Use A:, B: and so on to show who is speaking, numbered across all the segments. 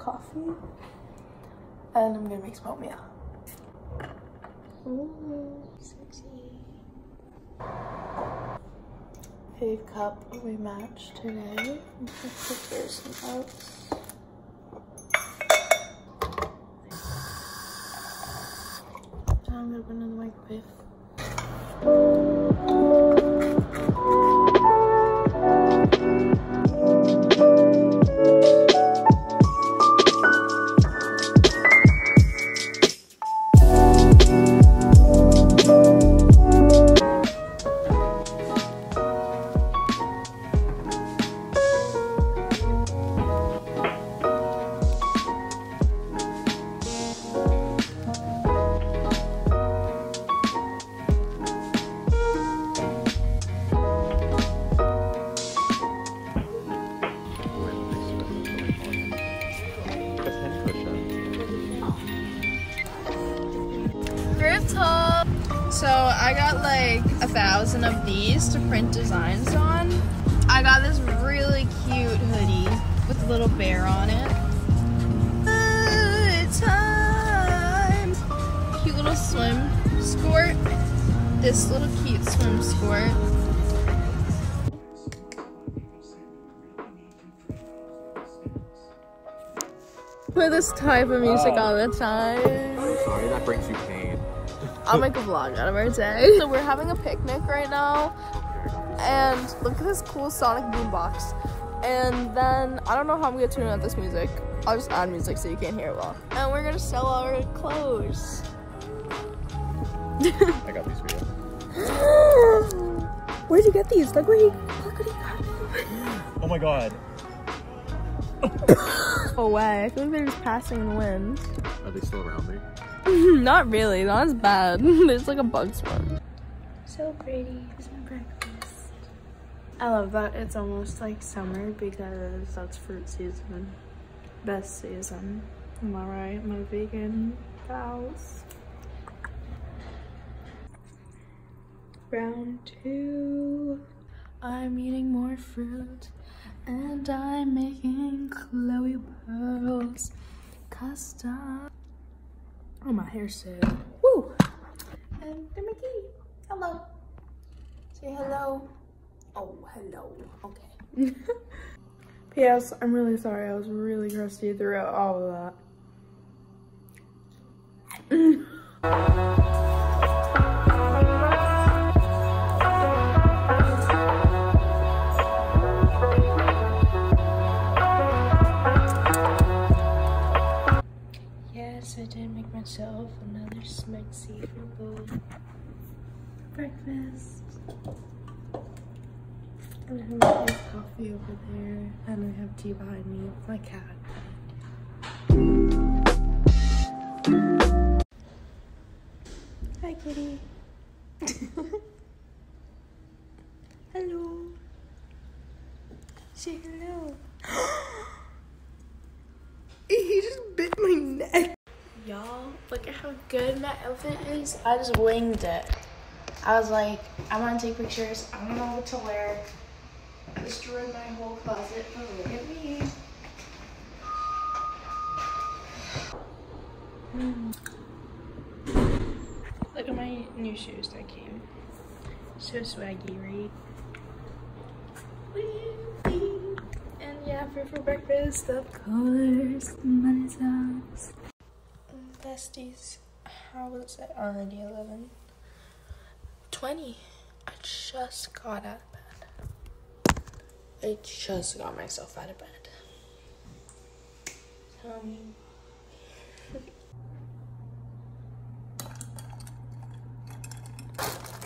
A: coffee. And I'm gonna make some oatmeal. Ooh, sexy. Fave cup we match today. Pictures and notes. I'm gonna put it in the microwave. So I got like 1,000 of these to print designs on. I got this really cute hoodie with a little bear on it. Good time. Cute little swim skirt. This little cute swim skirt. Play this type of music all the time.
B: I'm sorry, that brings you pain.
A: I'll make a vlog out of our day. So we're having a picnic right now, and look at this cool sonic boombox. And then I don't know how I'm gonna tune out this music. I'll just add music so you can't hear it well. And we're gonna sell our clothes.
B: I got these for you.
A: Where'd you get these? Look what he got.
B: Oh my god.
A: Oh way! I feel like they're just passing in the wind.
B: Are they still around me?
A: Not really, not as bad. There's like a bug swarm.
C: So pretty. It's my breakfast. I love that it's almost like summer because that's fruit season. Best season. Am I right? My vegan pals. Round 2.
A: I'm eating more fruit and I'm making Chloe pearls custom. Oh, my hair's sad. Woo! And they're my kitty. Hello. Say hello. Oh, hello. Okay. P.S. I'm really sorry. I was really crusty throughout all of that. I did make myself another smeg seafood bowl breakfast. And I have my iced coffee over there, and I have tea behind me with my cat. Hi, kitty. Hello. Say hello. He just bit my neck. Y'all, look at how good my outfit is. I just winged it. I was like, I want to take pictures. I don't know what to wear. I destroyed my whole closet, but look at me. Look at my new shoes that came. So swaggy, right? And yeah, for breakfast, of course, money socks. Besties, how was it already 11:20? I just got out of bed. I just got myself out of bed. Tell me.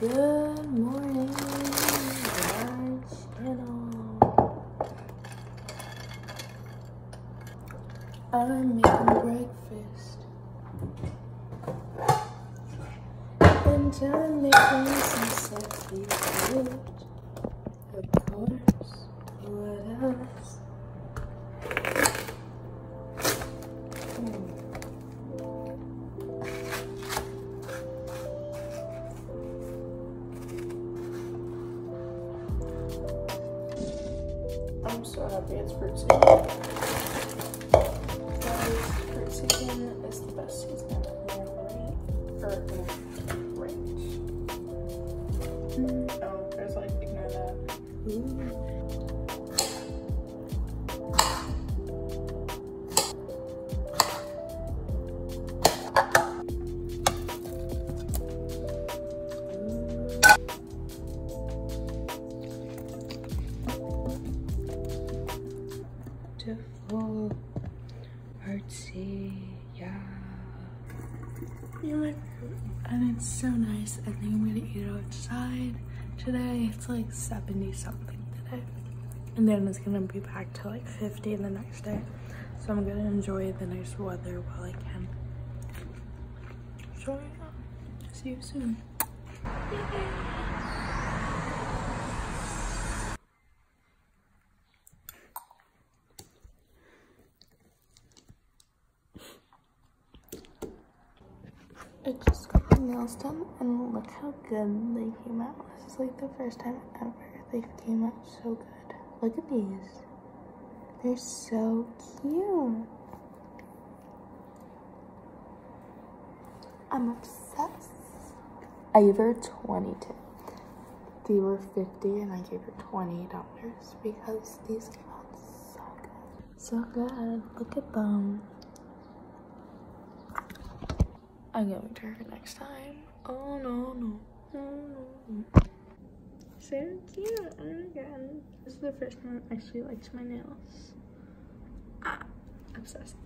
A: Good morning, my channel. I'm making breakfast. And I'm making some sexy food. Of course, what else? I'm so happy it's fruit season. Beautiful, artsy, yeah. You're my fruit. And it's so nice. I think I'm gonna eat outside today. It's like 70 something today. And then it's gonna be back to like 50 the next day. So I'm gonna enjoy the nice weather while I can. So yeah, see you soon. I just got my nails done and look how good they came out. This is like the first time ever they came out so good. Look at these. They're so cute. I'm obsessed. I gave her 22. They were 50 and I gave her $20 because these came out so good. So good. Look at them. I'm going to her next time. Oh no. So cute. Oh my god. This is the first time I actually likes my nails. Obsessed.